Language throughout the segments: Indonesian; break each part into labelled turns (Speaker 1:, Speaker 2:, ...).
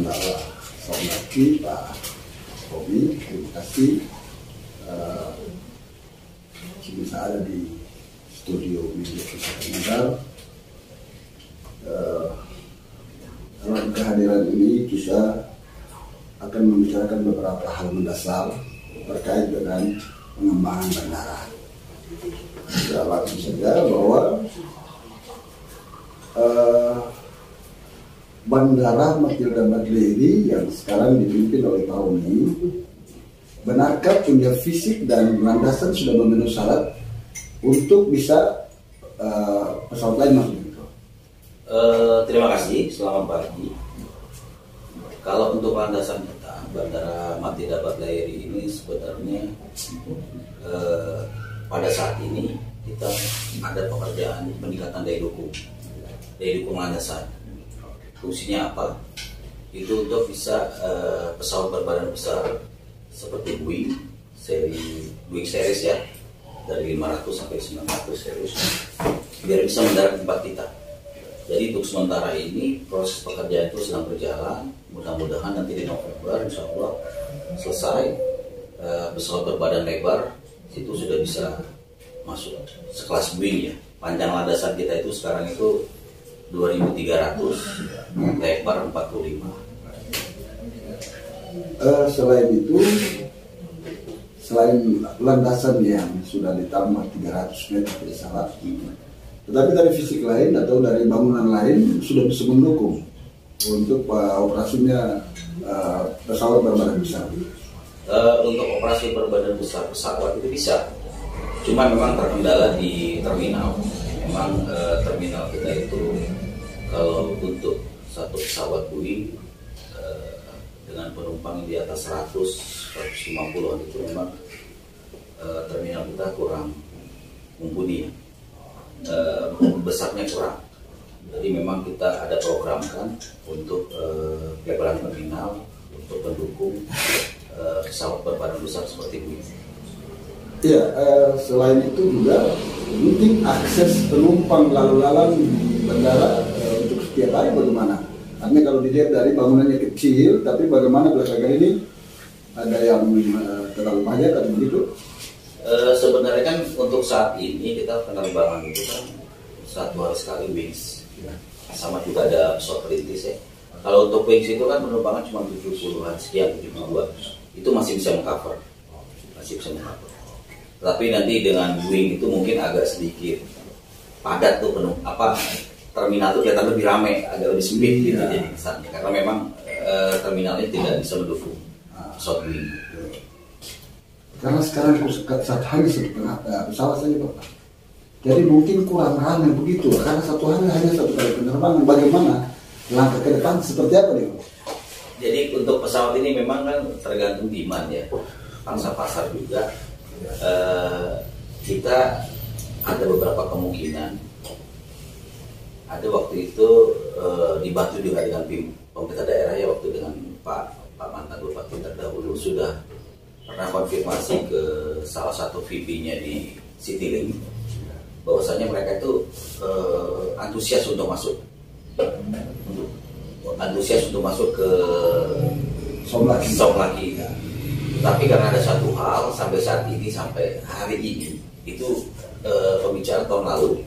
Speaker 1: Bandara Somlaki, Pak Bobi, terima kasih. Bisa ada di studio media Nusantara. Dalam kehadiran ini kita akan membicarakan beberapa hal mendasar terkait dengan pengembangan bandara. Kita langsung saja bahwa Bandara Matilda Badleyri yang sekarang dipimpin oleh Pak Uni, benarkah punya fisik dan landasan sudah memenuhi syarat untuk bisa pesawat lain masuk?
Speaker 2: Terima kasih, selamat pagi. Kalau untuk landasan kita, Bandara Matilda Badleyri ini sebenarnya pada saat ini kita ada pekerjaan peningkatan daya dukung landasan. Fungsinya apa? Itu untuk bisa pesawat berbadan besar seperti Boeing series ya, dari 500 sampai 900 series, biar bisa mendarat di tempat kita. Jadi untuk sementara ini proses pekerjaan itu sedang berjalan. Mudah-mudahan nanti di November insya Allah selesai, pesawat berbadan lebar itu sudah bisa masuk sekelas Boeing ya. Panjang landasan kita itu sekarang itu 2.300, lebar 45.
Speaker 1: Selain itu, selain landasan yang sudah ditambah 300 meter pesawat, tetapi dari fisik lain atau dari bangunan lain sudah bisa mendukung untuk operasinya pesawat berbadan besar.
Speaker 2: Untuk operasi berbadan besar pesawat itu bisa, cuma memang terkendala di terminal. Memang terminal kita itu kalau untuk satu pesawat Boeing dengan penumpang di atas 100-150 itu memang terminal kita kurang mumpuni, besarnya kurang. Jadi memang kita ada programkan untuk pelebaran terminal untuk mendukung pesawat berbadan besar seperti ini.
Speaker 1: Ya, selain itu juga mungkin akses penumpang lalu lalang bandara untuk setiap hari bagaimana? Artinya kalau dilihat dari bangunannya kecil, tapi bagaimana belakangan ini ada yang terlalu banyak atau begitu?
Speaker 2: Sebenarnya kan untuk saat ini kita penerbangan itu kan 1 hari sekali wings, sama juga ada pesawat perintis ya. Kalau untuk wings itu kan penerbangan cuma 70-an sekian, 72, itu masih bisa mengcover, Tapi nanti dengan Boeing itu mungkin agak sedikit padat tuh terminal itu kelihatan lebih ramai, agak lebih sempit gitu jadi kesannya, karena memang terminalnya tidak bisa mendukung pesawat Boeing.
Speaker 1: Karena sekarang satu hari pesawat saja Pak. Jadi mungkin kurang ramai begitu, karena satu hari hanya satu kali penerbangan. Bagaimana langkah ke depan seperti apa nih Pak?
Speaker 2: Jadi untuk pesawat ini memang kan tergantung demand ya, pangsa pasar juga. Kita ada beberapa kemungkinan. Ada waktu itu dibantu juga dengan pemerintah daerah ya, waktu dengan Pak mantan Bupati terdahulu sudah pernah konfirmasi ke salah satu VP-nya di Citylink bahwasanya mereka itu antusias untuk masuk ke Somlaki. Tapi karena ada satu hal sampai hari ini itu pembicaraan tahun lalu.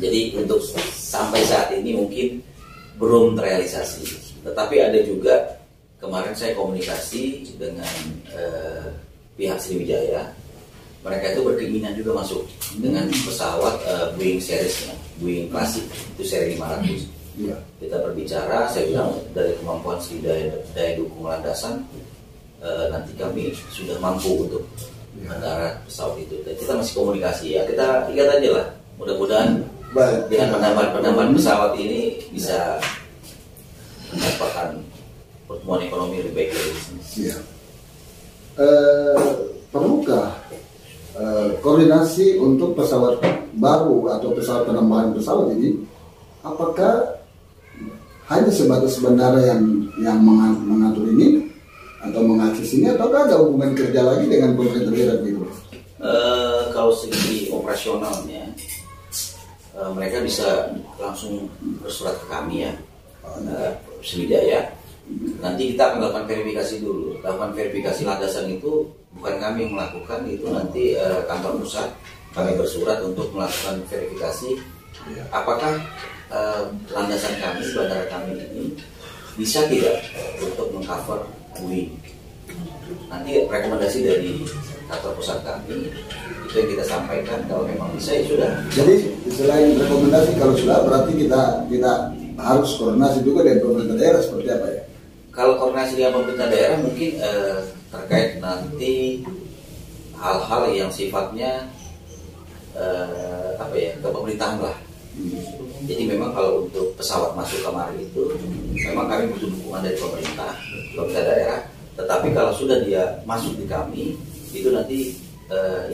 Speaker 2: Jadi untuk sampai saat ini mungkin belum terrealisasi. Tetapi ada juga kemarin saya komunikasi dengan pihak Sriwijaya. Mereka itu berkeinginan juga masuk dengan pesawat Boeing seriesnya, Boeing klasik itu seri 500.
Speaker 1: Ya.
Speaker 2: Kita berbicara, saya bilang dari kemampuan segi daya dukung landasan, nanti kami sudah mampu untuk mendarat pesawat itu. Dan kita masih komunikasi ya, kita lihat aja lah. Mudah-mudahan dengan penambahan pesawat ini bisa mendapatkan pertumbuhan ekonomi lebih baik dari sini.
Speaker 1: Ya. Perlukah koordinasi untuk pesawat baru atau pesawat penambahan pesawat ini? Apakah hanya sebatas bandara yang mengatur ini atau mengakses ini, atau ada hubungan kerja lagi dengan pemerintah daerah gitu?
Speaker 2: Kalau segi operasionalnya, mereka bisa langsung bersurat ke kami ya, Sriwijaya. Nanti kita akan lakukan verifikasi dulu. Lakukan verifikasi landasan itu bukan kami yang melakukan, itu nanti kantor pusat kami bersurat untuk melakukan verifikasi apakah landasan kami, bandara kami ini bisa tidak untuk mengcover buoy. Nanti rekomendasi dari kantor pusat kami itu yang kita sampaikan, kalau memang bisa ya sudah.
Speaker 1: Jadi selain rekomendasi, kalau sudah berarti kita harus koordinasi juga dengan pemerintah daerah seperti apa ya?
Speaker 2: Kalau koordinasi dengan pemerintah daerah mungkin terkait nanti hal-hal yang sifatnya ke pemerintahan lah. Jadi memang kalau untuk pesawat masuk kemari itu memang kami butuh dukungan dari pemerintah daerah. Tetapi kalau sudah dia masuk di kami, itu nanti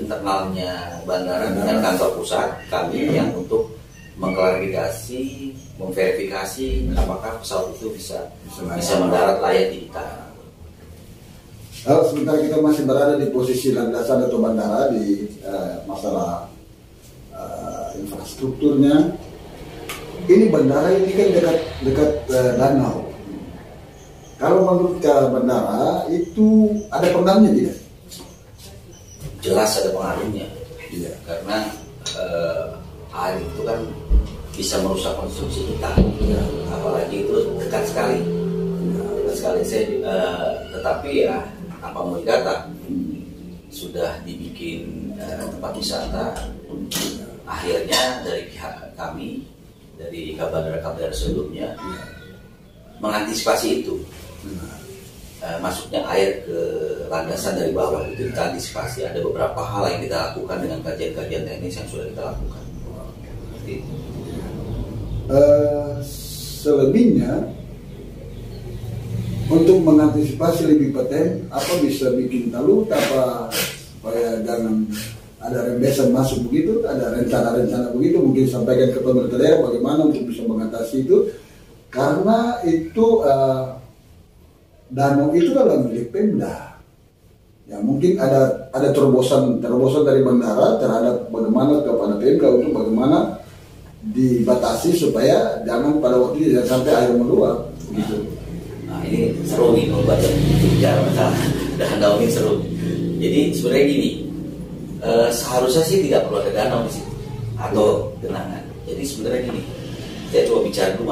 Speaker 2: internalnya bandara dengan kantor pusat kami yang untuk mengklarifikasi, memverifikasi apakah pesawat itu bisa mendarat layak di kita.
Speaker 1: Kalau sementara kita masih berada di posisi landasan atau bandara di masalah infrastrukturnya, ini bandara ini kan dekat danau. Kalau menurut bandara itu ada pengaruhnya tidak?
Speaker 2: Jelas ada pengaruhnya,
Speaker 1: Iya.
Speaker 2: karena air itu kan bisa merusak konstruksi kita, apalagi itu dekat sekali. Tetapi ya apa mau dikata, sudah dibikin tempat wisata. Akhirnya dari pihak kami, dari bandara sebelumnya mengantisipasi itu. Masuknya air ke landasan dari bawah itu kita antisipasi. Ada beberapa hal yang kita lakukan dengan kajian-kajian teknis yang sudah kita lakukan. Seperti itu.
Speaker 1: Selebihnya untuk mengantisipasi lebih paten, apa bisa bikin talut apa supaya jangan ada rembesan masuk begitu, ada rencana-rencana begitu, mungkin sampaikan ke pemerintah daerah bagaimana untuk bisa mengatasi itu, karena itu danau itu adalah milik Pemda. Ya mungkin ada terobosan dari bandara terhadap bagaimana kepada Pemda untuk bagaimana dibatasi supaya jangan pada waktu itu sampai air meluap gitu.
Speaker 2: Nah ini seru nih kalau baca bicara masalah danau ini seru. Jadi sebenarnya gini, seharusnya sih tidak perlu ada danau di situ atau genangan. Jadi sebenarnya gini, saya coba bicara dulu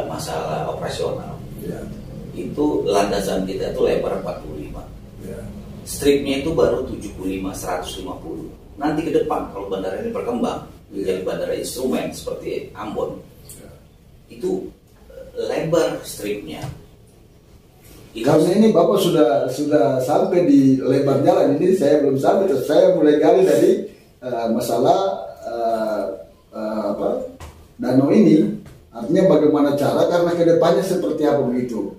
Speaker 2: masalah operasional.
Speaker 1: Ya.
Speaker 2: Itu landasan kita itu lebar 45.
Speaker 1: Ya.
Speaker 2: Stripnya itu baru 75, 150. Nanti ke depan kalau bandara ini berkembang menjadi bandara instrumen seperti Ambon, itu lebar stripnya.
Speaker 1: Karena ini Bapak sudah sampai di lebar jalan, ini saya belum sampai. Saya mulai gali dari masalah danau ini, artinya bagaimana cara, karena kedepannya seperti apa begitu.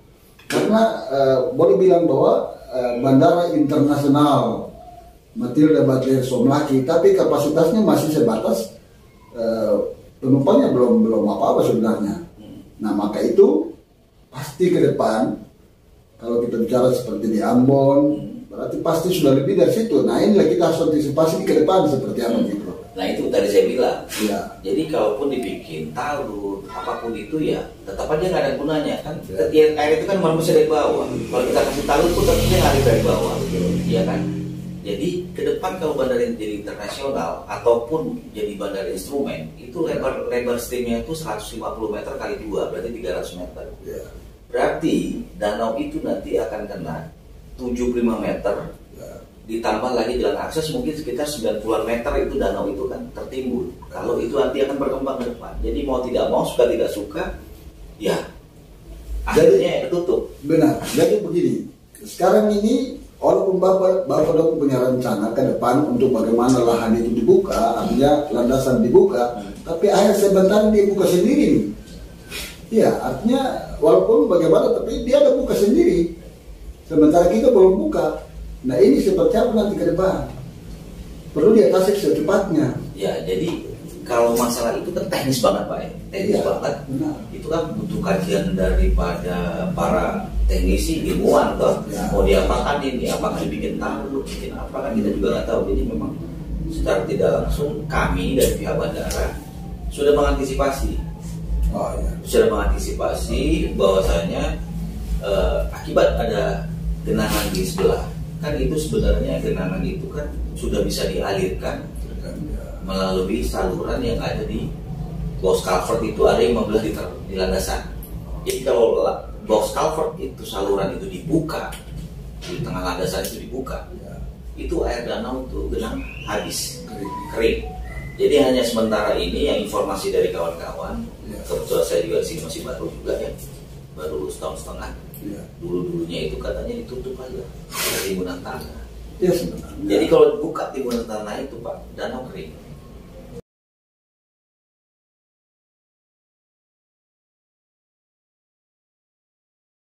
Speaker 1: Karena boleh bilang bahwa bandara internasional Matilda Batler Somlaki, tapi kapasitasnya masih sebatas penumpangnya belum apa-apa sebenarnya. Nah maka itu pasti ke depan kalau kita bicara seperti di Ambon, berarti pasti sudah lebih dari situ. Nah inilah kita harus antisipasi ke depan seperti apa gitu.
Speaker 2: Nah itu tadi saya bilang.
Speaker 1: Ya.
Speaker 2: Jadi kalaupun dibikin talut apapun itu ya tetap aja nggak ada gunanya kan. Ya. Air itu kan manusia dari bawah. Kalau kita kasih talut pun tetapnya ngalir dari bawah, ya kan. Jadi ke depan kalau bandara jadi internasional ataupun jadi bandara instrumen, itu lebar streamnya itu 150 meter kali 2, berarti 300 meter.
Speaker 1: Ya.
Speaker 2: Berarti danau itu nanti akan kena 75 meter. Ditambah lagi jalan akses mungkin sekitar 90-an meter itu danau itu kan tertimbun. Kalau itu nanti akan berkembang ke depan. Jadi mau tidak mau, suka tidak suka, ya akhirnya tutup.
Speaker 1: Benar. Jadi begini, sekarang ini walaupun Bapak punya rencana ke depan untuk bagaimana lahan itu dibuka, artinya landasan dibuka, tapi akhirnya sebentar dia buka sendiri nih. Iya, artinya walaupun bagaimana, tapi dia ada buka sendiri. Sementara kita belum buka. Nah ini seperti apa nanti ke depan? Perlu diatasi secepatnya.
Speaker 2: Ya, jadi kalau masalah itu kan teknis banget Pak ya. Teknis banget.
Speaker 1: Benar.
Speaker 2: Itu kan butuh kajian daripada para teknisi, ilmuwan toh.
Speaker 1: Ya.
Speaker 2: Mau diapakan ini, apakah dibikin talut, bikin apa kan kita juga nggak tahu. Jadi memang secara tidak langsung kami dari pihak bandara sudah mengantisipasi.
Speaker 1: Oh, ya.
Speaker 2: Sudah mengantisipasi bahwasanya akibat ada genangan di sebelah, kan itu sebenarnya genangan itu kan sudah bisa dialirkan melalui saluran yang ada di box culvert. Itu ada yang membelah di landasan. Jadi kalau box culvert itu saluran itu dibuka, di tengah landasan itu dibuka, itu air danau itu genang habis, kering. Jadi hanya sementara ini yang informasi dari kawan-kawan, kebetulan saya juga di sini masih baru juga ya, baru setahun setengah. Dulu-dulunya itu katanya ditutup aja timbunan tanah.
Speaker 1: Ya sebenarnya.
Speaker 2: Jadi kalau dibuka timbunan tanah itu Pak, danau kering.